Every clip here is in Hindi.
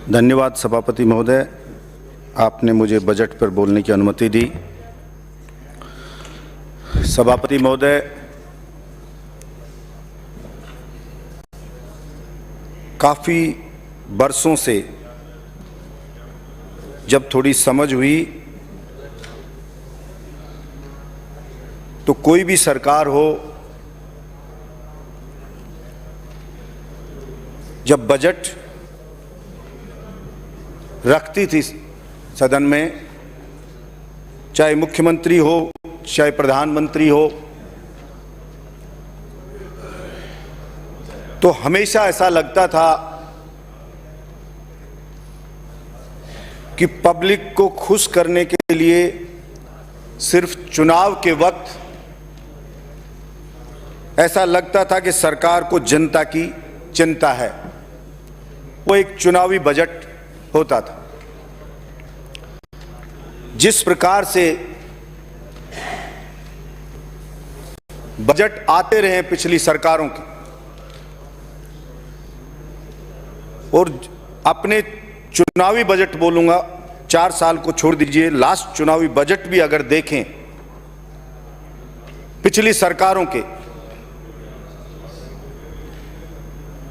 धन्यवाद सभापति महोदय, आपने मुझे बजट पर बोलने की अनुमति दी। सभापति महोदय, काफ़ी बरसों से जब थोड़ी समझ हुई तो कोई भी सरकार हो, जब बजट रखती थी सदन में, चाहे मुख्यमंत्री हो चाहे प्रधानमंत्री हो, तो हमेशा ऐसा लगता था कि पब्लिक को खुश करने के लिए सिर्फ चुनाव के वक्त ऐसा लगता था कि सरकार को जनता की चिंता है, वो एक चुनावी बजट होता था। जिस प्रकार से बजट आते रहे पिछली सरकारों के, और अपने चुनावी बजट बोलूंगा, 4 साल को छोड़ दीजिए, लास्ट चुनावी बजट भी अगर देखें पिछली सरकारों के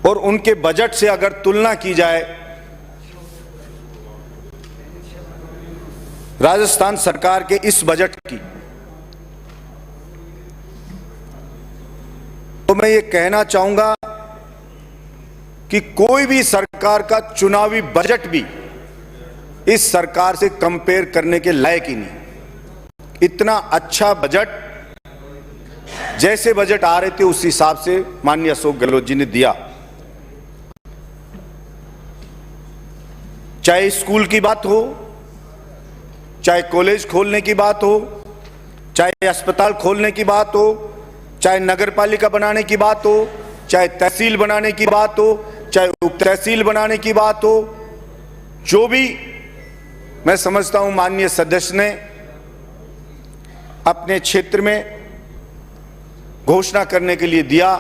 और उनके बजट से अगर तुलना की जाए राजस्थान सरकार के इस बजट की, तो मैं ये कहना चाहूंगा कि कोई भी सरकार का चुनावी बजट भी इस सरकार से कंपेयर करने के लायक ही नहीं। इतना अच्छा बजट, जैसे बजट आ रहे थे उस हिसाब से माननीय अशोक गहलोत जी ने दिया। चाहे स्कूल की बात हो, चाहे कॉलेज खोलने की बात हो, चाहे अस्पताल खोलने की बात हो, चाहे नगर पालिका बनाने की बात हो, चाहे तहसील बनाने की बात हो, चाहे उप तहसील बनाने की बात हो, जो भी मैं समझता हूं माननीय सदस्य ने अपने क्षेत्र में घोषणा करने के लिए दिया,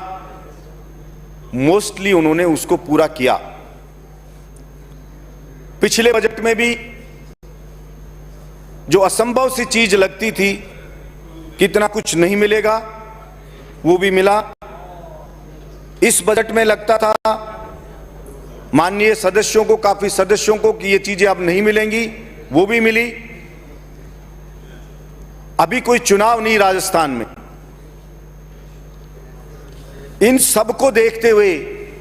मोस्टली उन्होंने उसको पूरा किया। पिछले बजट में भी जो असंभव सी चीज लगती थी कि इतना कुछ नहीं मिलेगा, वो भी मिला। इस बजट में लगता था माननीय सदस्यों को, काफी सदस्यों को, कि ये चीजें अब नहीं मिलेंगी, वो भी मिली। अभी कोई चुनाव नहीं राजस्थान में, इन सबको देखते हुए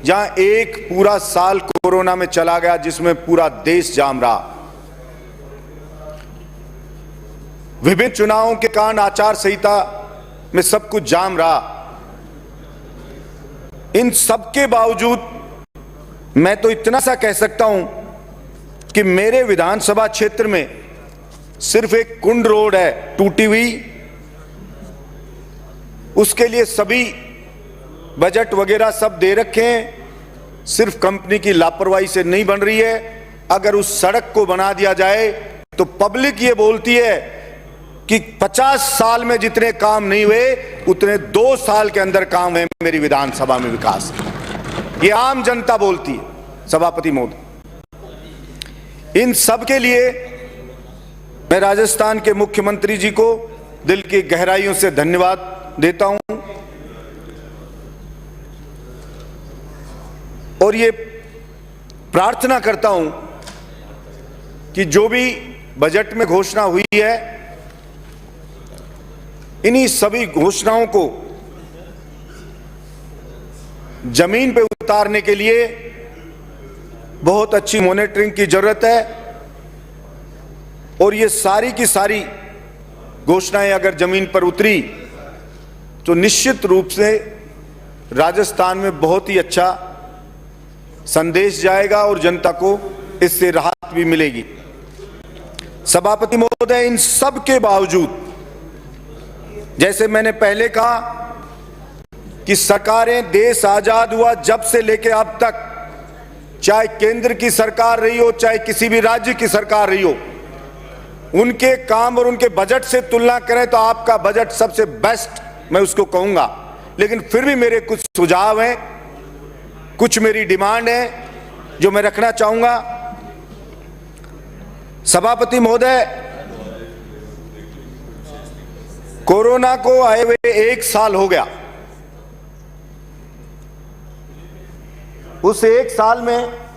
जहां एक पूरा साल कोरोना में चला गया जिसमें पूरा देश जाम रहा, विभिन्न चुनावों के कारण आचार संहिता में सब कुछ जाम रहा, इन सबके बावजूद मैं तो इतना सा कह सकता हूं कि मेरे विधानसभा क्षेत्र में सिर्फ एक कुंड रोड है टूटी हुई, उसके लिए सभी बजट वगैरह सब दे रखे हैं, सिर्फ कंपनी की लापरवाही से नहीं बन रही है। अगर उस सड़क को बना दिया जाए तो पब्लिक ये बोलती है कि 50 साल में जितने काम नहीं हुए उतने 2 साल के अंदर काम है मेरी विधानसभा में विकास। ये आम जनता बोलती है। सभापति महोदय, इन सब के लिए मैं राजस्थान के मुख्यमंत्री जी को दिल की गहराइयों से धन्यवाद देता हूं, और ये प्रार्थना करता हूं कि जो भी बजट में घोषणा हुई है, इन्हीं सभी घोषणाओं को जमीन पे उतारने के लिए बहुत अच्छी मॉनिटरिंग की जरूरत है। और ये सारी की सारी घोषणाएं अगर जमीन पर उतरी तो निश्चित रूप से राजस्थान में बहुत ही अच्छा संदेश जाएगा और जनता को इससे राहत भी मिलेगी। सभापति महोदय, इन सब के बावजूद, जैसे मैंने पहले कहा कि सरकारें, देश आजाद हुआ जब से लेकर अब तक, चाहे केंद्र की सरकार रही हो चाहे किसी भी राज्य की सरकार रही हो, उनके काम और उनके बजट से तुलना करें तो आपका बजट सबसे बेस्ट मैं उसको कहूंगा। लेकिन फिर भी मेरे कुछ सुझाव हैं, कुछ मेरी डिमांड है जो मैं रखना चाहूंगा। सभापति महोदय, कोरोना को आए हुए 1 साल हो गया। उस 1 साल में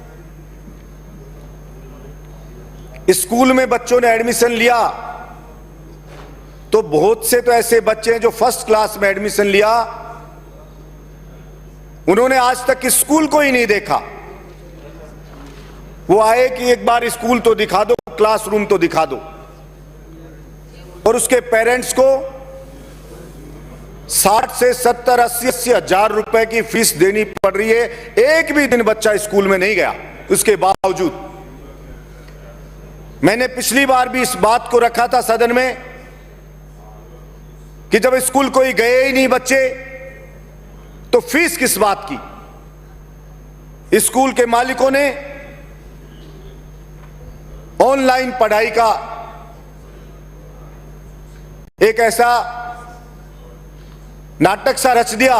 स्कूल में बच्चों ने एडमिशन लिया तो बहुत से तो ऐसे बच्चे हैं जो फर्स्ट क्लास में एडमिशन लिया, उन्होंने आज तक स्कूल को ही नहीं देखा। वो आए कि एक बार स्कूल तो दिखा दो, क्लासरूम तो दिखा दो, और उसके पेरेंट्स को 60 से 70, 80 हजार रुपए की फीस देनी पड़ रही है। एक भी दिन बच्चा स्कूल में नहीं गया। उसके बावजूद मैंने पिछली बार भी इस बात को रखा था सदन में कि जब स्कूल कोई गए ही नहीं बच्चे तो फीस किस बात की। स्कूल के मालिकों ने ऑनलाइन पढ़ाई का एक ऐसा नाटक सा रच दिया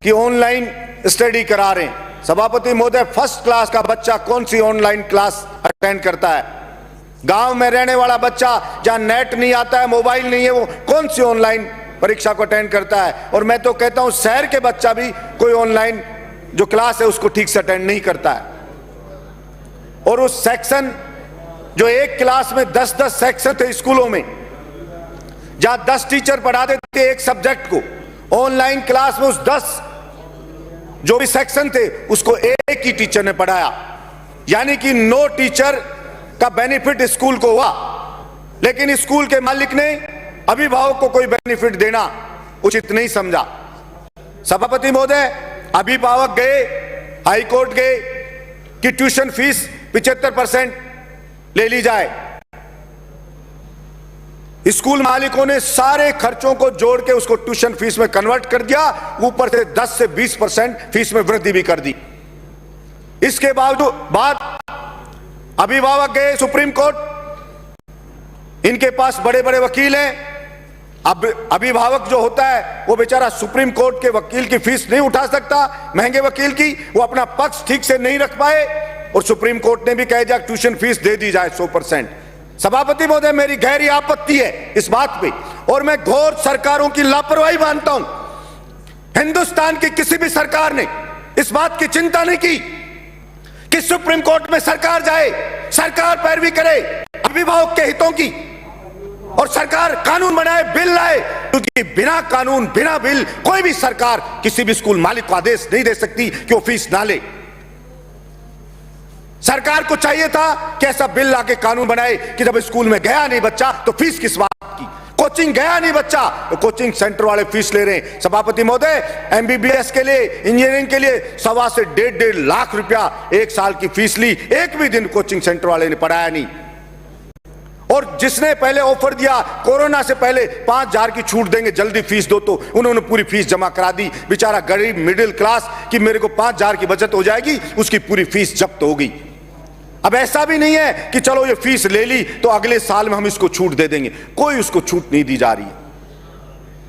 कि ऑनलाइन स्टडी करा रहे हैं। सभापति महोदय, फर्स्ट क्लास का बच्चा कौन सी ऑनलाइन क्लास अटेंड करता है? गांव में रहने वाला बच्चा जहां नेट नहीं आता है, मोबाइल नहीं है, वो कौन सी ऑनलाइन परीक्षा को अटेंड करता है? और मैं तो कहता हूं शहर के बच्चा भी कोई ऑनलाइन जो क्लास है उसको ठीक से अटेंड नहीं करता है। और उस सेक्शन जो एक क्लास में 10-10 सेक्शन थे स्कूलों में, जहां 10 टीचर पढ़ाते थे एक सब्जेक्ट को, ऑनलाइन क्लास में उस 10 जो भी सेक्शन थे उसको एक ही टीचर ने पढ़ाया। यानी कि 9 टीचर का बेनिफिट स्कूल को हुआ, लेकिन स्कूल के मालिक ने अभिभावक को कोई बेनिफिट देना उचित नहीं समझा। सभापति महोदय, अभिभावक गए, हाई कोर्ट गए कि ट्यूशन फीस 75% ले ली जाए। स्कूल मालिकों ने सारे खर्चों को जोड़ के उसको ट्यूशन फीस में कन्वर्ट कर दिया, ऊपर से 10 से 20% फीस में वृद्धि भी कर दी। इसके बाद अभिभावक गए सुप्रीम कोर्ट, इनके पास बड़े बड़े वकील हैं। अब अभिभावक जो होता है वो बेचारा सुप्रीम कोर्ट के वकील की फीस नहीं उठा सकता, महंगे वकील की, वो अपना पक्ष ठीक से नहीं रख पाए, और सुप्रीम कोर्ट ने भी कह दिया ट्यूशन फीस दे दी जाए 100%। सभापति महोदय, मेरी गहरी आपत्ति है इस बात पे, और मैं घोर सरकारों की लापरवाही मानता हूं। हिंदुस्तान की किसी भी सरकार ने इस बात की चिंता नहीं की कि सुप्रीम कोर्ट में सरकार जाए, सरकार पैरवी करे अभिभावक के हितों की, और सरकार कानून बनाए, बिल लाए, क्योंकि बिना कानून बिना बिल कोई भी सरकार किसी भी स्कूल मालिक को आदेश नहीं दे सकती कि वो फीस ना ले। सरकार को चाहिए था कि ऐसा बिल लाके कानून बनाए कि जब स्कूल में गया नहीं बच्चा तो फीस किस बात की, कोचिंग गया नहीं बच्चा तो कोचिंग सेंटर वाले फीस ले रहे हैं। सभापति महोदय, एमबीबीएस के लिए, इंजीनियरिंग के लिए 1.25 से 1.5 लाख रुपया 1 साल की फीस ली, एक भी दिन कोचिंग सेंटर वाले ने पढ़ाया नहीं। और जिसने पहले ऑफर दिया कोरोना से पहले 5,000 की छूट देंगे, जल्दी फीस दो, तो उन्होंने पूरी फीस जमा करा दी। बेचारा गरीब मिडिल क्लास की मेरे को 5,000 की बचत हो जाएगी, उसकी पूरी फीस जब्त हो गई। अब ऐसा भी नहीं है कि चलो ये फीस ले ली तो अगले साल में हम इसको छूट दे देंगे, कोई उसको छूट नहीं दी जा रही है।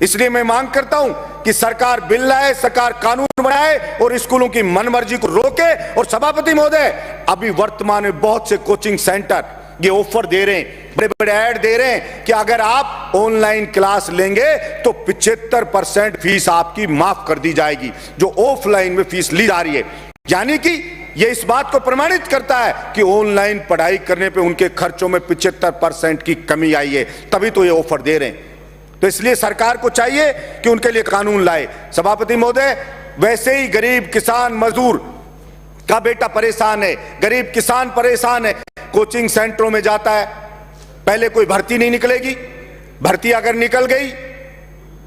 इसलिए मैं मांग करता हूं कि सरकार बिल लाए, सरकार कानून बनाए और स्कूलों की मनमर्जी को रोके। और सभापति महोदय, अभी वर्तमान में बहुत से कोचिंग सेंटर ये ऑफर दे रहे हैं, बड़े बड़े ऐड दे रहे हैं कि अगर आप ऑनलाइन क्लास लेंगे तो 75% फीस आपकी माफ कर दी जाएगी, जो ऑफलाइन में फीस ली जा रही है। यानी कि यह इस बात को प्रमाणित करता है कि ऑनलाइन पढ़ाई करने पे उनके खर्चों में 75% की कमी आई है, तभी तो ये ऑफर दे रहे हैं। तो इसलिए सरकार को चाहिए कि उनके लिए कानून लाए। सभापति महोदय, वैसे ही गरीब किसान मजदूर का बेटा परेशान है, गरीब किसान परेशान है, कोचिंग सेंटरों में जाता है, पहले कोई भर्ती नहीं निकलेगी, भर्ती अगर निकल गई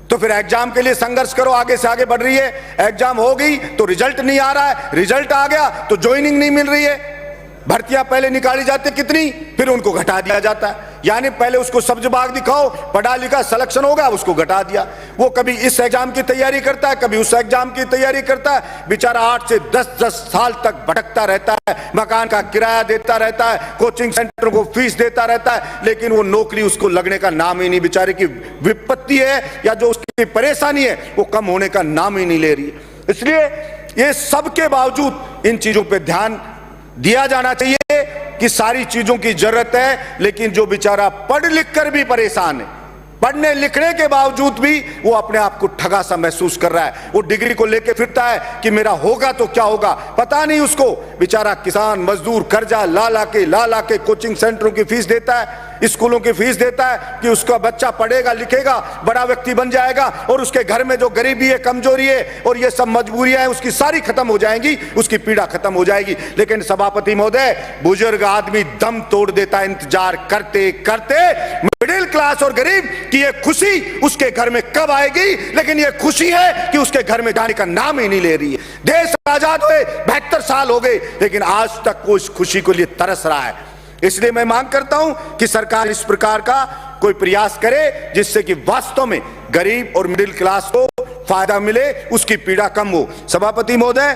तो फिर एग्जाम के लिए संघर्ष करो, आगे से आगे बढ़ रही है, एग्जाम हो गई तो रिजल्ट नहीं आ रहा है, रिजल्ट आ गया तो ज्वाइनिंग नहीं मिल रही है, भर्तियां पहले निकाली जाती कितनी, फिर उनको घटा दिया जाता है। यानी पहले उसको सब्ज बाग दिखाओ, पढ़ा लिखा, सिलेक्शन होगा, उसको घटा दिया। वो कभी इस एग्जाम की तैयारी करता है, कभी उस एग्जाम की तैयारी करता है, बेचारा 8 से 10 साल तक भटकता रहता है, मकान का किराया देता रहता है, कोचिंग सेंटर को फीस देता रहता है, लेकिन वो नौकरी उसको लगने का नाम ही नहीं। बेचारे की विपत्ति है या जो उसकी परेशानी है वो कम होने का नाम ही नहीं ले रही है। इसलिए ये सबके बावजूद इन चीजों पर ध्यान दिया जाना चाहिए कि सारी चीजों की जरूरत है, लेकिन जो बेचारा पढ़ लिख कर भी परेशान है, पढ़ने लिखने के बावजूद भी वो अपने आप को ठगा सा महसूस कर रहा है, वो डिग्री को लेके फिरता है कि मेरा होगा तो क्या होगा, पता नहीं उसको। बेचारा किसान मजदूर कर्जा ला ला के कोचिंग सेंटरों की फीस देता है, स्कूलों की फीस देता है कि उसका बच्चा पढ़ेगा लिखेगा बड़ा व्यक्ति बन जाएगा, और उसके घर में जो गरीबी है, कमजोरी है और ये सब मजबूरियां हैं उसकी सारी खत्म हो जाएंगी, उसकी पीड़ा खत्म हो जाएगी। लेकिन सभापति महोदय, बुजुर्ग आदमी दम तोड़ देता है इंतजार करते करते। मिडिल क्लास और गरीब की ये खुशी उसके घर में कब आएगी, लेकिन ये खुशी है कि उसके घर में जाने का नाम ही नहीं ले रही है। देश आजाद हुए 72 साल हो गए, लेकिन आज तक वो इस खुशी के लिए तरस रहा है। इसलिए मैं मांग करता हूं कि सरकार इस प्रकार का कोई प्रयास करे जिससे कि वास्तव में गरीब और मिडिल क्लास को फायदा मिले, उसकी पीड़ा कम हो। सभापति महोदय,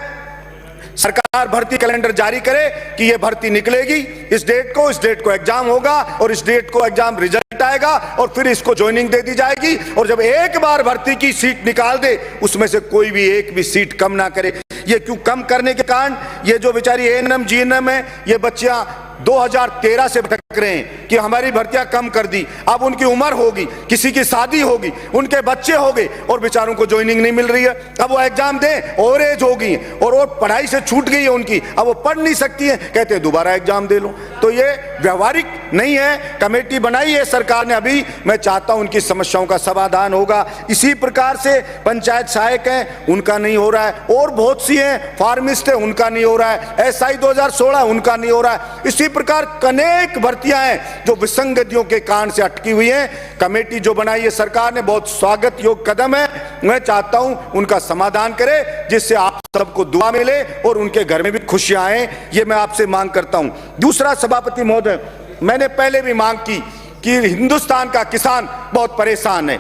सरकार भर्ती कैलेंडर जारी करे कि यह भर्ती निकलेगी इस डेट को एग्जाम होगा और इस डेट को एग्जाम रिजल्ट आएगा और फिर इसको ज्वाइनिंग दे दी जाएगी। और जब एक बार भर्ती की सीट निकाल दे, उसमें से कोई भी एक भी सीट कम ना करे। ये क्यों कम करने के कारण, ये जो बेचारी एएनएम जीएनएम है, ये बच्चियां 2013 से भटक रहे हैं कि हमारी भर्तियां कम कर दी। अब उनकी उम्र होगी, किसी की शादी होगी, उनके बच्चे हो गए और बेचारों को ज्वाइनिंग नहीं मिल रही है। अब वो एग्जाम दें, और एज होगी और वो पढ़ाई से छूट गई है उनकी, अब वो पढ़ नहीं सकती है, कहते हैं दोबारा एग्जाम दे लो। तो ये व्यवहारिक नहीं है। कमेटी बनाई है सरकार ने अभी, मैं चाहता हूं उनकी समस्याओं का समाधान होगा। इसी प्रकार से पंचायत सहायक हैं, उनका नहीं हो रहा है, और बहुत सी हैं, फार्मिस्ट है, उनका नहीं हो रहा है, एसआई 2016 उनका नहीं हो रहा है। इसी प्रकार अनेक भर्तियां हैं जो विसंगतियों के कारण से अटकी हुई हैं। कमेटी जो बनाई है सरकार ने, बहुत स्वागत योग्य कदम है। मैं चाहता हूं उनका समाधान करे, जिससे आप सबको दुआ मिले और उनके घर में भी खुशियां आए। ये मैं आपसे मांग करता हूं। दूसरा, सभापति महोदय, मैंने पहले भी मांग की कि हिंदुस्तान का किसान बहुत परेशान है।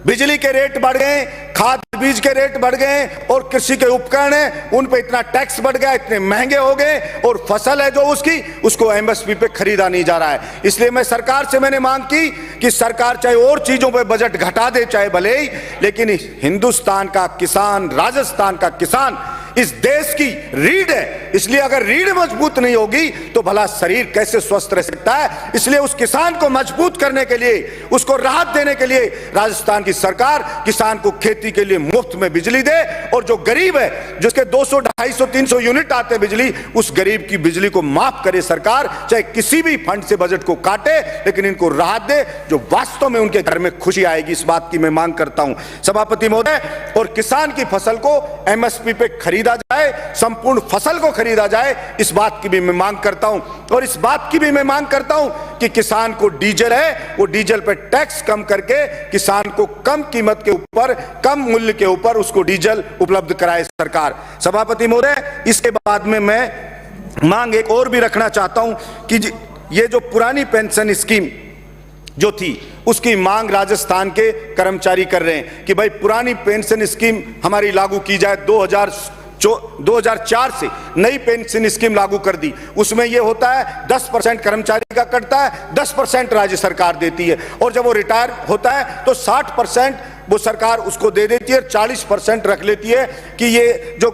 बिजली के रेट बढ़ गए, खाद बीज के रेट बढ़ गए और कृषि के उपकरण हैं उन पे इतना टैक्स बढ़ गया, इतने महंगे हो गए, और फसल है जो उसको एमएसपी पे खरीदा नहीं जा रहा है। इसलिए मैं सरकार से मैंने मांग की कि सरकार चाहे और चीजों पे बजट घटा दे, चाहे भले ही, लेकिन हिंदुस्तान का किसान, राजस्थान का किसान इस देश की रीढ़ है। इसलिए अगर रीढ़ मजबूत नहीं होगी तो भला शरीर कैसे स्वस्थ रह सकता है। इसलिए उस किसान को मजबूत करने के लिए, उसको राहत देने के लिए राजस्थान की सरकार किसान को खेती के लिए मुफ्त में बिजली दे, और जो गरीब है, जिसके 200, 250, 300 यूनिट आते हैं बिजली, उस गरीब की बिजली को माफ करे सरकार, चाहे किसी भी फंड से बजट को काटे, लेकिन इनको राहत दे जो वास्तव में उनके घर में खुशी आएगी। इस बात की मैं मांग करता हूं सभापति महोदय। और किसान की फसल को एमएसपी पे खरीदा जाए, संपूर्ण फसल को खरीदा जाए, इस बात की भी मैं मांग करता हूं। और इस बात की भी मैं मांग करता हूं कि किसान को डीजल है, वो डीजल पे टैक्स कम करके किसान को कम कीमत के ऊपर, कम मूल्य के ऊपर उसको डीजल उपलब्ध कराए सरकार। सभापति महोदय, इसके बाद में मैं मांग एक और भी रखना चाहता हूं कि ये जो पुरानी पेंशन स्कीम जो थी, उसकी मांग राजस्थान के कर्मचारी कर रहे हैं कि भाई पुरानी पेंशन स्कीम हमारी लागू की जाए। 2004 से नई पेंशन स्कीम लागू कर दी। उसमें यह होता है 10% कर्मचारी का कटता है, 10% राज्य सरकार देती है, और जब वो रिटायर होता है तो 60% वो सरकार उसको दे देती है, 40% रख लेती है कि ये जो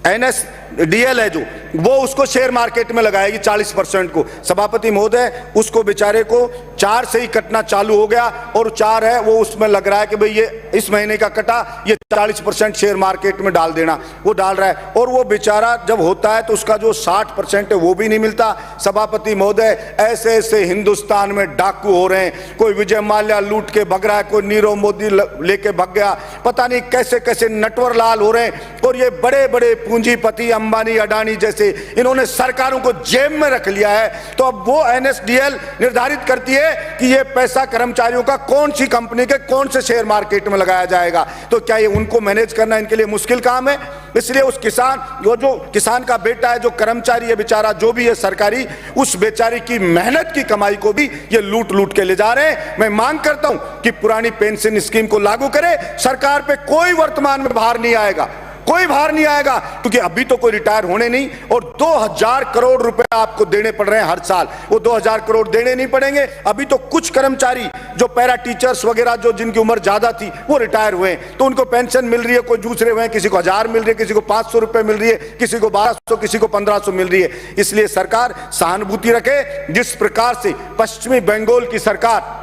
NSDL है जो, वो उसको शेयर मार्केट में लगाएगी 40% को। सभापति महोदय, उसको बेचारे को 4 से ही कटना चालू हो गया, और 4 है वो उसमें लग रहा है कि भाई ये इस महीने का कटा, ये 40% शेयर मार्केट में डाल देना, वो डाल रहा है, और वो बेचारा जब होता है तो उसका जो 60% है वो भी नहीं मिलता। सभापति महोदय, ऐसे ऐसे हिंदुस्तान में डाकू हो रहे हैं, कोई विजय माल्या लूट के भग रहा है, कोई नीरव मोदी लेके भग गया, पता नहीं कैसे कैसे नटवर लाल हो रहे हैं, और ये बड़े बड़े पूंजीपति अंबानी अडानी जैसे इन्होंने सरकारों को जेब में रख लिया है। तो अब वो NSDL निर्धारित करती है कि ये पैसा कर्मचारियों का कौन सी कंपनी के कौन से शेयर मार्केट में लगाया जाएगा। तो क्या ये उनको मैनेज करना इनके लिए मुश्किल काम है? इसलिए उस किसान, वो जो किसान का बेटा है, जो कर्मचारी है बेचारा, जो भी है सरकारी, उस बेचारी की मेहनत की कमाई को भी ये लूट लूट के ले जा रहे हैं। मैं मांग करता हूं कि पुरानी पेंशन स्कीम को लागू करे, सरकार पे कोई वर्तमान में भार नहीं आएगा, कोई भार नहीं आएगा, क्योंकि अभी तो कोई रिटायर होने नहीं, और 2000 करोड़ रुपए आपको देने पड़ रहे हैं हर साल। वो 2000 करोड़ देने नहीं पड़ेंगे। अभी तो कुछ कर्मचारी जो पैरा टीचर्स वगैरह जो जिनकी उम्र ज्यादा थी वो रिटायर हुए, तो उनको पेंशन मिल रही है, कोई दूसरे हुए, किसी को 1000 मिल रही है, किसी को 500 रुपए मिल रही है, किसी को 1200, किसी को 1500 मिल रही है। इसलिए सरकार सहानुभूति रखे। जिस प्रकार से पश्चिमी बंगाल की सरकार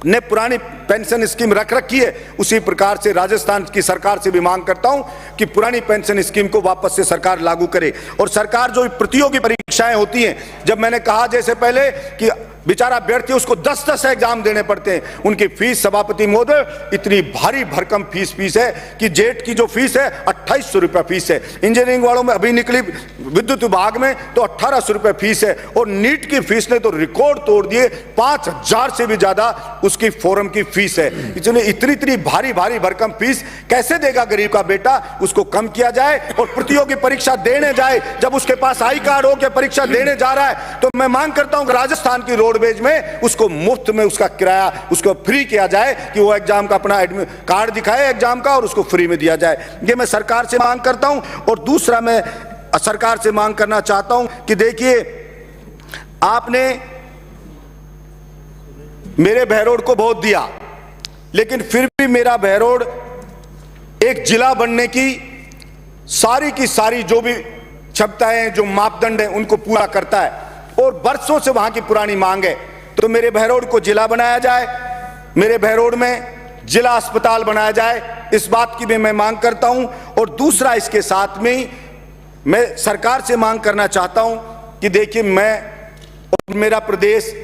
ने पुरानी पेंशन स्कीम रख रखी है, उसी प्रकार से राजस्थान की सरकार से भी मांग करता हूं कि पुरानी पेंशन स्कीम को वापस से सरकार लागू करे। और सरकार जो प्रतियोगी परीक्षाएं होती हैं, जब मैंने कहा जैसे पहले कि बेचारा अभ्यर्थी उसको 10-10 एग्जाम देने पड़ते हैं, उनकी फीस सभापति महोदय इतनी भारी भरकम फीस है कि जेट की जो फीस है 2800 रुपया फीस है, इंजीनियरिंग वालों में अभी निकली विद्युत विभाग में तो 1800 रुपये फीस है, और नीट की फीस ने तो रिकॉर्ड तोड़ दिए, 5000 से भी ज्यादा उसकी फोरम की फीस है। इसलिए इतनी भारी भरकम फीस कैसे देगा गरीब का बेटा? उसको कम किया जाए और प्रतियोगी परीक्षा देने जाए, जब उसके पास आई कार्ड हो के परीक्षा देने जा रहा है, तो मैं मांग करता हूं राजस्थान की रोडवेज में उसको मुफ्त में उसका किराया उसको फ्री किया जाए, कि वो एग्जाम का अपना कार्ड दिखाए एग्जाम का और उसको फ्री में दिया जाए। ये मैं सरकार से मांग करता हूं। और दूसरा मैं सरकार से मांग करना चाहता हूं कि देखिए, आपने मेरे बहरोड को बहुत दिया, लेकिन फिर भी मेरा बहरोड एक जिला बनने की सारी जो भी क्षमताएं, जो मापदंड हैं, उनको पूरा करता है, और बरसों से वहां की पुरानी मांग है। तो मेरे बहरोड को जिला बनाया जाए, मेरे बहरोड में जिला अस्पताल बनाया जाए, इस बात की भी मैं मांग करता हूं। और दूसरा, इसके साथ में ही मैं सरकार से मांग करना चाहता हूं कि देखिए, मैं और मेरा प्रदेश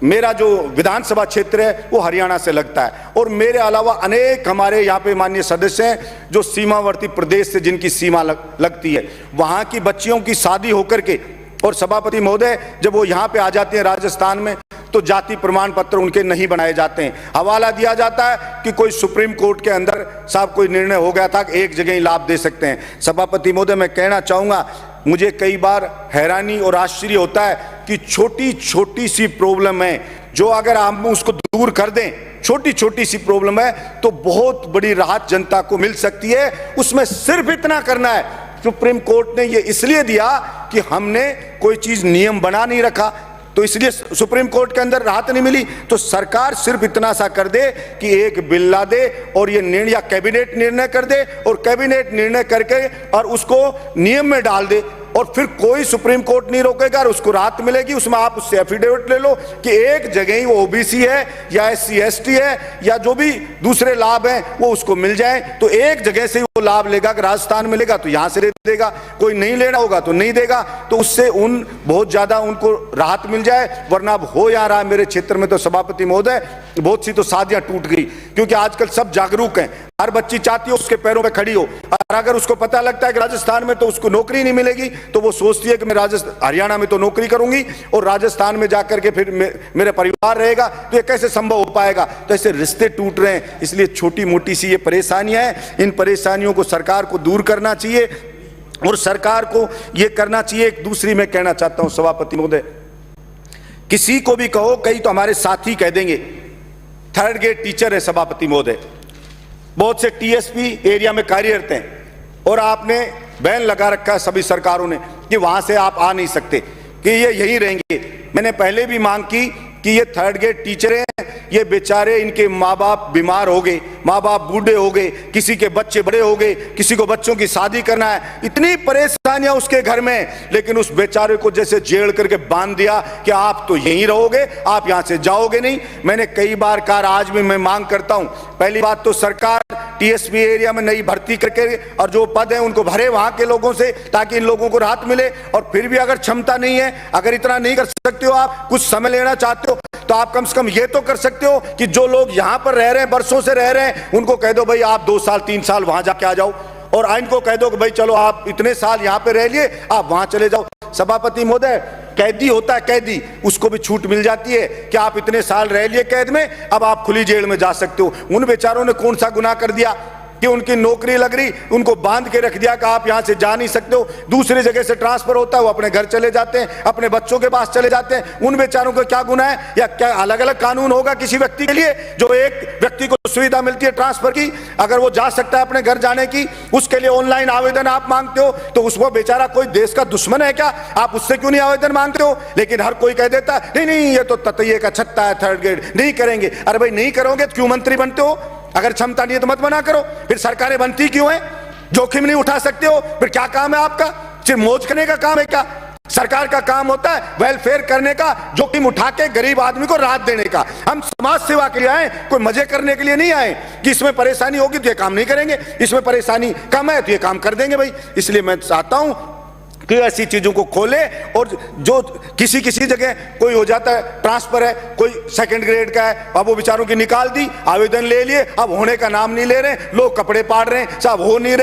मेरा जो विधानसभा क्षेत्र है वो हरियाणा से लगता है, और मेरे अलावा अनेक हमारे यहाँ पे माननीय सदस्य हैं जो सीमावर्ती प्रदेश से जिनकी सीमा लगती है, वहाँ की बच्चियों की शादी होकर के, और सभापति महोदय जब वो यहाँ पे आ जाते हैं राजस्थान में, तो जाति प्रमाण पत्र उनके नहीं बनाए जाते हैं। हवाला दिया जाता है कि कोई सुप्रीम कोर्ट के अंदर साहब कोई निर्णय हो गया था कि एक जगह ही लाभ दे सकते हैं। सभापति महोदय, मैं कहना चाहूँगा, मुझे कई बार हैरानी और आश्चर्य होता है कि छोटी सी प्रॉब्लम है, जो अगर हम उसको दूर कर दें, छोटी सी प्रॉब्लम है, तो बहुत बड़ी राहत जनता को मिल सकती है। उसमें सिर्फ इतना करना है, सुप्रीम कोर्ट ने ये इसलिए दिया कि हमने कोई चीज नियम बना नहीं रखा, तो इसलिए सुप्रीम कोर्ट के अंदर राहत नहीं मिली। तो सरकार सिर्फ इतना सा कर दे कि एक बिल ला दे, और ये निर्णय, या कैबिनेट निर्णय कर दे, और कैबिनेट निर्णय करके और उसको नियम में डाल दे, और फिर कोई सुप्रीम कोर्ट नहीं रोकेगा, और उसको राहत मिलेगी। उसमें आप उससे एफिडेविट ले लो कि एक जगह ही वो ओबीसी है या SC ST है या जो भी दूसरे लाभ हैं वो उसको मिल जाए, तो एक जगह से वो लाभ लेगा। अगर राजस्थान मिलेगा तो यहां से देगा, कोई नहीं लेना होगा तो नहीं देगा, तो उससे बहुत ज्यादा उनको राहत मिल जाए। वरना अब हो या रहा है मेरे क्षेत्र में, तो सभापति महोदय, बहुत सी तो शादियां टूट गई, क्योंकि आजकल सब जागरूक हैं, हर बच्ची चाहती है उसके पैरों पे खड़ी हो, और अगर उसको पता लगता है कि राजस्थान में तो उसको नौकरी नहीं मिलेगी, तो वो सोचती है कि मैं हरियाणा में तो नौकरी करूंगी और राजस्थान में जाकर के फिर मेरा परिवार रहेगा, तो ये कैसे संभव हो पाएगा? तो ऐसे रिश्ते टूट रहे हैं। इसलिए छोटी मोटी सी ये परेशानियां हैं, इन परेशानियों को सरकार को दूर करना चाहिए, और सरकार को ये करना चाहिए। एक दूसरी मैं कहना चाहता हूं सभापति महोदय, किसी को भी कहो, कई तो हमारे साथी कह देंगे थर्ड ग्रेड टीचर है सभापति महोदय, बहुत से TSP एरिया में कार्यरत हैं, और आपने बैन लगा रखा है सभी सरकारों ने कि वहां से आप आ नहीं सकते, कि ये यहीं रहेंगे। मैंने पहले भी मांग की कि ये थर्ड ग्रेड टीचर हैं, ये बेचारे, इनके माँ बाप बीमार हो गए, माँ बाप बूढ़े हो गए, किसी के बच्चे बड़े हो गए, किसी को बच्चों की शादी करना है, इतनी परेशानियां उसके घर में, लेकिन उस बेचारे को जैसे जेल करके बांध दिया कि आप तो यहीं रहोगे, आप यहां से जाओगे नहीं। मैंने कई बार कहा, आज भी मैं मांग करता हूं, पहली बात तो सरकार TSP एरिया में नई भर्ती करके और जो पद है उनको भरे वहां के लोगों से, ताकि इन लोगों को राहत मिले। और फिर भी अगर क्षमता नहीं है, अगर इतना नहीं कर सकते हो, आप कुछ समय लेना चाहते हो, तो आप कम से कम ये तो कर सकते हो कि जो लोग यहां पर रह रहे हैं, बरसों से रह रहे हैं, उनको कह दो भाई आप 2 साल 3 साल वहां जाके आ जाओ, और आइन को कह दो कि भाई चलो आप इतने साल यहां पे रह लिए, आप वहां चले जाओ। सभापति महोदय, कैदी होता है कैदी, उसको भी छूट मिल जाती है कि आप इतने साल रह लिए कैद में, अब आप खुली जेल में जा सकते हो। उन बेचारों ने कौन सा गुनाह कर दिया? कि उनकी नौकरी लग रही, उनको बांध के रख दिया कि आप यहां से जा नहीं सकते हो, दूसरी जगह से ट्रांसफर होता है, वो अपने घर चले जाते हैं, अपने बच्चों के पास चले जाते हैं। उन बेचारों को क्या गुनाह है? या क्या अलग अलग कानून होगा किसी व्यक्ति के लिए? जो एक व्यक्ति को सुविधा मिलती है ट्रांसफर की, अगर वो जा सकता है अपने घर जाने की, उसके लिए ऑनलाइन आवेदन आप मांगते हो, तो उसको बेचारा कोई देश का दुश्मन है क्या? आप उससे क्यों नहीं आवेदन मांगते हो? लेकिन हर कोई कह देता है नहीं नहीं ये तो ततैये का छत्ता है, थर्ड ग्रेड, नहीं करेंगे। अरे भाई नहीं करोगे तो क्यों मंत्री बनते हो? अगर क्षमता नहीं है तो मत बना करो। फिर सरकारें बनती क्यों है? जोखिम नहीं उठा सकते हो, फिर क्या काम है आपका? सिर्फ मौज करने का काम है क्या? सरकार का काम होता है वेलफेयर करने का, जोखिम उठा के गरीब आदमी को राहत देने का। हम समाज सेवा के लिए आए, कोई मजे करने के लिए नहीं आए कि इसमें परेशानी होगी तो ये काम नहीं करेंगे, इसमें परेशानी कम है तो ये काम कर देंगे भाई। इसलिए मैं चाहता हूं कि ऐसी चीजों को खोले, और जो किसी किसी जगह कोई हो जाता है ट्रांसफर है, कोई सेकंड ग्रेड का है, अब वो बेचारों की निकाल दी, आवेदन ले लिए, अब होने का नाम नहीं ले रहे, लोग कपड़े पाड़ रहे हैं, साहब हो नहीं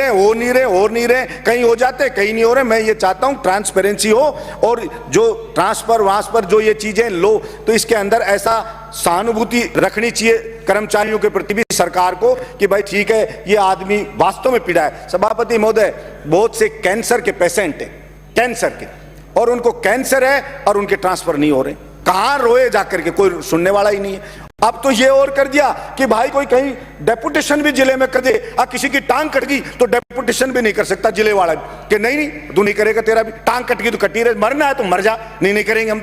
रहे, कहीं हो जाते कहीं नहीं हो रहे। मैं ये चाहता हूं ट्रांसपेरेंसी हो, और जो ट्रांसफर वांसफर जो ये चीजें लो, तो इसके अंदर ऐसा सहानुभूति रखनी चाहिए कर्मचारियों के प्रति भी सरकार को कि भाई ठीक है ये आदमी वास्तव में पीड़ा है। सभापति महोदय, बहुत से कैंसर के पेशेंट हैं, कैंसर के, और उनको कैंसर है और उनके ट्रांसफर नहीं हो रहे, कहां रोए जाकर के, कोई सुनने वाला ही नहीं है। अब तो ये और कर दिया कि भाई कोई कहीं डेपुटेशन भी जिले में कर दे, किसी की टांग कट गई तो डेपुटेशन भी नहीं कर सकता जिले वाला कि नहीं तू नहीं करेगा, तेरा भी टांग कट गई तो कटी रहे, मरना है तो मर जा, नहीं करेंगे हम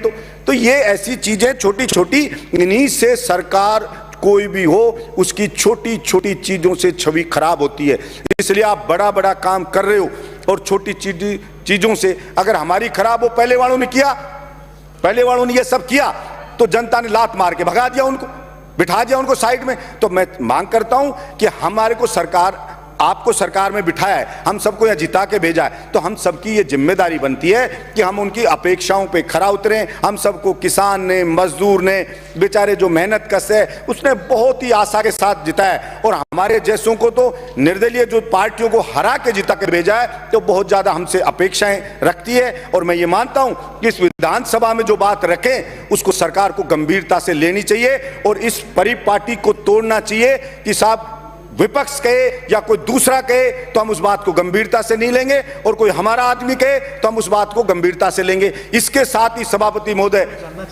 तो ये ऐसी चीजें छोटी छोटी, इन्हीं से सरकार कोई भी हो उसकी छोटी छोटी चीजों से छवि खराब होती है। इसलिए आप बड़ा बड़ा काम कर रहे हो और छोटी चीजों से अगर हमारी खराब हो, पहले वालों ने ये सब किया तो जनता ने लात मार के भगा दिया, उनको बिठा दिया उनको साइड में। तो मैं मांग करता हूं कि हमारे को सरकार, आपको सरकार में बिठाया है, हम सबको यहाँ जिता के भेजा है, तो हम सबकी ये जिम्मेदारी बनती है कि हम उनकी अपेक्षाओं पे खरा उतरें। हम सबको, किसान ने, मजदूर ने, बेचारे जो मेहनत कश है, उसने बहुत ही आशा के साथ जिताया है, और हमारे जैसों को तो निर्दलीय जो पार्टियों को हरा के जिता के भेजा है, तो बहुत ज्यादा हमसे अपेक्षाएं रखती है। और मैं ये मानता हूं कि इस विधानसभा में जो बात रखें उसको सरकार को गंभीरता से लेनी चाहिए, और इस परिपाटी को तोड़ना चाहिए कि साहब विपक्ष कहे या कोई दूसरा कहे तो हम उस बात को गंभीरता से नहीं लेंगे, और कोई हमारा आदमी कहे तो हम उस बात को गंभीरता से लेंगे। इसके साथ ही सभापति महोदय,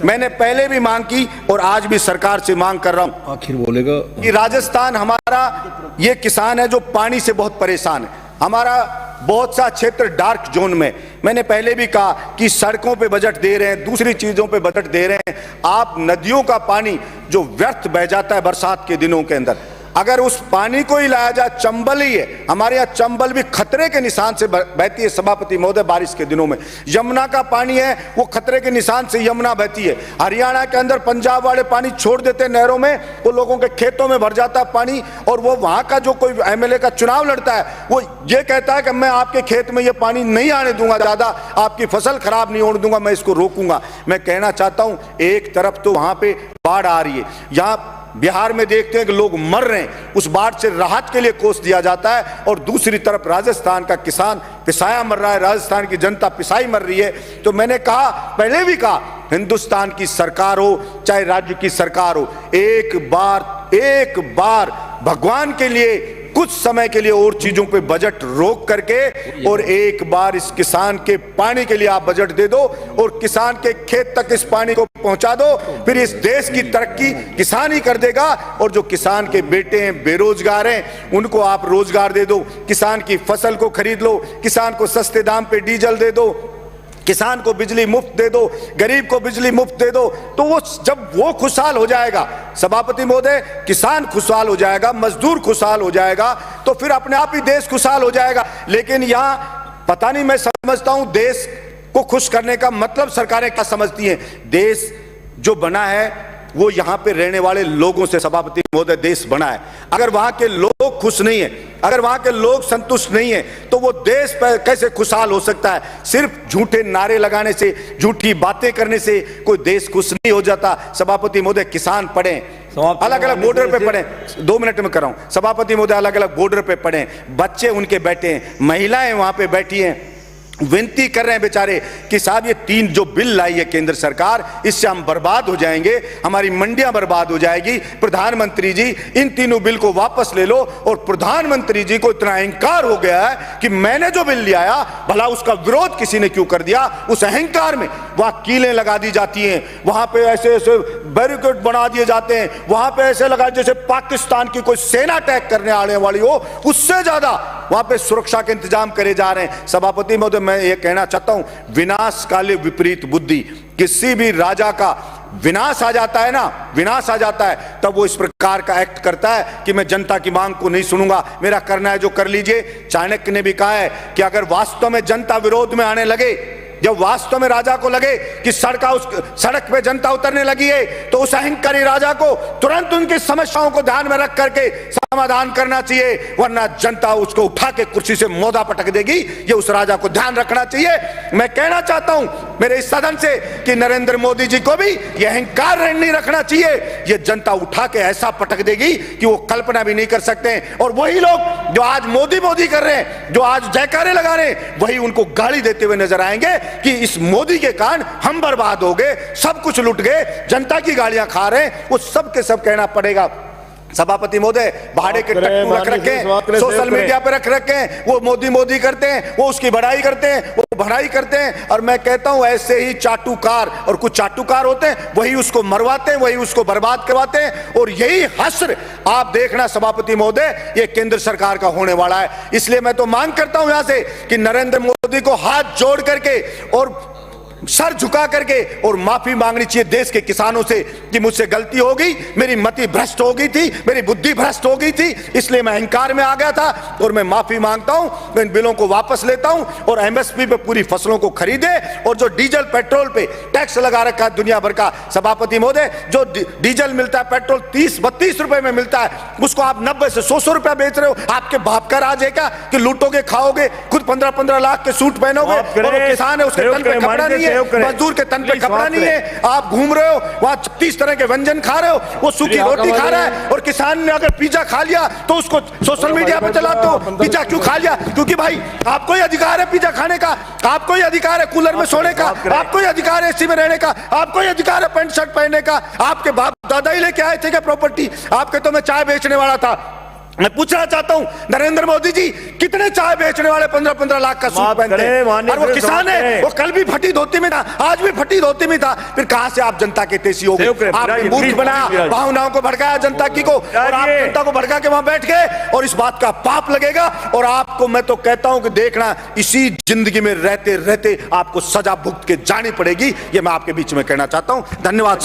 मैंने पहले भी मांग की और आज भी सरकार से मांग कर रहा हूं, आखिर बोलेगा कि राजस्थान हमारा ये किसान है जो पानी से बहुत परेशान है, हमारा बहुत सा क्षेत्र डार्क जोन में। मैंने पहले भी कहा कि सड़कों पे बजट दे रहे हैं, दूसरी चीजों पे बजट दे रहे हैं, आप नदियों का पानी जो व्यर्थ बह जाता है बरसात के दिनों के अंदर, अगर उस पानी को ही लाया जाए, चंबल ही है हमारे यहाँ, चंबल भी खतरे के निशान से बहती है सभापति महोदय बारिश के दिनों में। यमुना का पानी है वो खतरे के निशान से यमुना बहती है। हरियाणा के अंदर पंजाब वाले पानी छोड़ देते हैं नहरों में, वो लोगों के खेतों में भर जाता है पानी, और वो वहां का जो कोई एमएलए का चुनाव लड़ता है वो ये कहता है कि मैं आपके खेत में ये पानी नहीं आने दूंगा, ज्यादा आपकी फसल खराब नहीं होने दूंगा, मैं इसको रोकूंगा। मैं कहना चाहता हूं, एक तरफ तो वहां पे बाढ़ आ रही है, यहाँ बिहार में देखते हैं कि लोग मर रहे हैं, उस बाढ़ से राहत के लिए कोष दिया जाता है, और दूसरी तरफ राजस्थान का किसान पिसाया मर रहा है, राजस्थान की जनता पिसाई मर रही है। तो मैंने कहा, पहले भी कहा, हिंदुस्तान की सरकार हो चाहे राज्य की सरकार हो, एक बार भगवान के लिए कुछ समय के लिए और चीजों पे बजट रोक करके, और एक बार इस किसान के पानी के लिए आप बजट दे दो, और किसान के खेत तक इस पानी को पहुंचा दो, फिर इस देश की तरक्की किसान ही कर देगा। और जो किसान के बेटे हैं, बेरोजगार हैं, उनको आप रोजगार दे दो, किसान की फसल को खरीद लो, किसान को सस्ते दाम पे डीजल दे दो, किसान को बिजली मुफ्त दे दो, गरीब को बिजली मुफ्त दे दो, तो वो जब वो खुशहाल हो जाएगा सभापति महोदय, किसान खुशहाल हो जाएगा, मजदूर खुशहाल हो जाएगा, तो फिर अपने आप ही देश खुशहाल हो जाएगा। लेकिन यहाँ पता नहीं, मैं समझता हूं देश को खुश करने का मतलब सरकारें क्या समझती हैं। देश जो बना है वो यहाँ पे रहने वाले लोगों से सभापति महोदय देश बना है। अगर वहां के लोग खुश नहीं है, अगर वहां के लोग संतुष्ट नहीं है, तो वो देश पर कैसे खुशहाल हो सकता है। सिर्फ झूठे नारे लगाने से, झूठी बातें करने से कोई देश खुश नहीं हो जाता। सभापति महोदय, किसान पढ़े, अलग अलग बॉर्डर पे पड़े, 2 मिनट में कर रहा हूं सभापति महोदय, अलग अलग बॉर्डर पे पड़े, बच्चे उनके बैठे हैं, महिलाएं वहां पे बैठी हैं, विनती कर रहे हैं बेचारे कि साहब ये 3 जो बिल लाई है केंद्र सरकार, इससे हम बर्बाद हो जाएंगे, हमारी मंडियां बर्बाद हो जाएगी। प्रधानमंत्री जी इन तीनों बिल को वापस ले लो। और प्रधानमंत्री जी को इतना अहंकार हो गया है कि मैंने जो बिल ले आया, भला उसका विरोध किसी ने क्यों कर दिया। उस अहंकार में वहां कीलें लगा दी जाती हैं, वहां पे ऐसे ऐसे बैरिकेड बना दिए जाते हैं, वहां पे ऐसे लगा जैसे पाकिस्तान की कोई सेना अटैक करने आने वाली हो, उससे ज्यादा वहां पे सुरक्षा के इंतजाम करे जा रहे हैं। सभापति महोदय, मैं ये कहना चाहता हूं, विनाश काले विपरीत बुद्धि। किसी भी राजा का विनाश आ जाता है ना, विनाश आ जाता है, तब वो इस प्रकार का एक्ट करता है कि मैं जनता की मांग को नहीं सुनूंगा, मेरा करना है जो कर लीजिए। चाणक्य ने भी कहा है कि अगर वास्तव में जनता विरोध में आने लगे, जब वास्तव में राजा को लगे कि सड़क पे जनता उतरने लगी है, तो उस अहंकारी राजा को तुरंत उनकी समस्याओं को ध्यान में रख करके समाधान करना चाहिए, वरना जनता उसको उठा के कुर्सी से मोदा पटक देगी। ये उस राजा को ध्यान रखना चाहिए। मैं कहना चाहता हूं मेरे इस सदन से कि नरेंद्र मोदी जी को भी यह अहंकार नहीं रखना चाहिए। ये जनता उठा के ऐसा पटक देगी कि वो कल्पना भी नहीं कर सकते। और वही लोग जो आज मोदी मोदी कर रहे हैं, जो आज जयकारे लगा रहे हैं, वही उनको गाली देते हुए नजर आएंगे कि इस मोदी के कारण हम बर्बाद हो गए, सब कुछ लुट गए, जनता की गालियां खा रहे हैं। वो सब के सब कहना पड़ेगा। सभापति महोदय, भाड़े के टट्टू रख रखे, सोशल मीडिया पे रख रखे हैं, वो मोदी मोदी करते हैं, वो उसकी बड़ाई करते हैं, वो भड़ाई करते हैं। और मैं कहता हूं ऐसे ही चाटुकार, और कुछ चाटुकार होते हैं, वही उसको मरवाते हैं, वही उसको बर्बाद करवाते हैं। और यही हश्र आप देखना सभापति महोदय, ये केंद्र सरकार का होने वाला है। इसलिए मैं तो मांग करता हूं यहां से कि नरेंद्र मोदी को हाथ जोड़ करके और सर झुका करके और माफी मांगनी चाहिए देश के किसानों से कि मुझसे गलती हो गई, मेरी मति भ्रष्ट हो गई थी, मेरी बुद्धि भ्रष्ट हो गई थी, इसलिए मैं अहंकार में आ गया था और मैं माफी मांगता हूं। मैं इन बिलों को वापस लेता हूं और एमएसपी पे पूरी फसलों को खरीदे। और जो डीजल पेट्रोल पे टैक्स लगा रखा है दुनिया भर का, सभापति महोदय, जो डीजल मिलता है, पेट्रोल 30-32 रुपए में मिलता है, उसको आप 90 से 100 रुपया बेच रहे हो। आपके बाप का राज है क्या कि लूटोगे, खाओगे, खुद 15-15 लाख के सूट पहनोगे, और किसान है उसके तन पे कपड़ा नहीं है, मजदूर के तन पे कपड़ा नहीं है, आप घूम रहे हो वहां 36 तरह के व्यंजन खा रहे हो, वो सूखी रोटी खा रहा है। और किसान ने अगर पिज्जा खा लिया तो उसको सोशल मीडिया पे चलाते हो, पिज्जा क्यों खा लिया? क्योंकि भाई आपको ही अधिकार है पिज्जा खाने का, आपको ही अधिकार है कूलर में सोने का, आपको ही अधिकार है एसी में रहने का, आपको ही अधिकार है पैंट शर्ट पहनने का। आपके बाप दादा ही लेके आए थे क्या प्रॉपर्टी? आपके तो मैं चाय बेचने वाला था। मैं पूछना चाहता हूं नरेंद्र मोदी जी, कितने चाय बेचने वाले 15-15 लाख का सूट पहनते हैं? और वो किसान है, वो कल भी फटी धोती में था, आज भी फटी धोती में था। फिर कहां से आप जनता के तेजी हो गए? आपने मूर्ख बनाया, भावनाओं को भड़काया जनता की को, और आप जनता को भड़का के वहां बैठ गए। और इस बात का पाप लगेगा। और आपको मैं तो कहता हूं कि देखना, इसी जिंदगी में रहते रहते आपको सजा भुगत के जानी पड़ेगी। ये मैं आपके बीच में कहना चाहता हूं। धन्यवाद।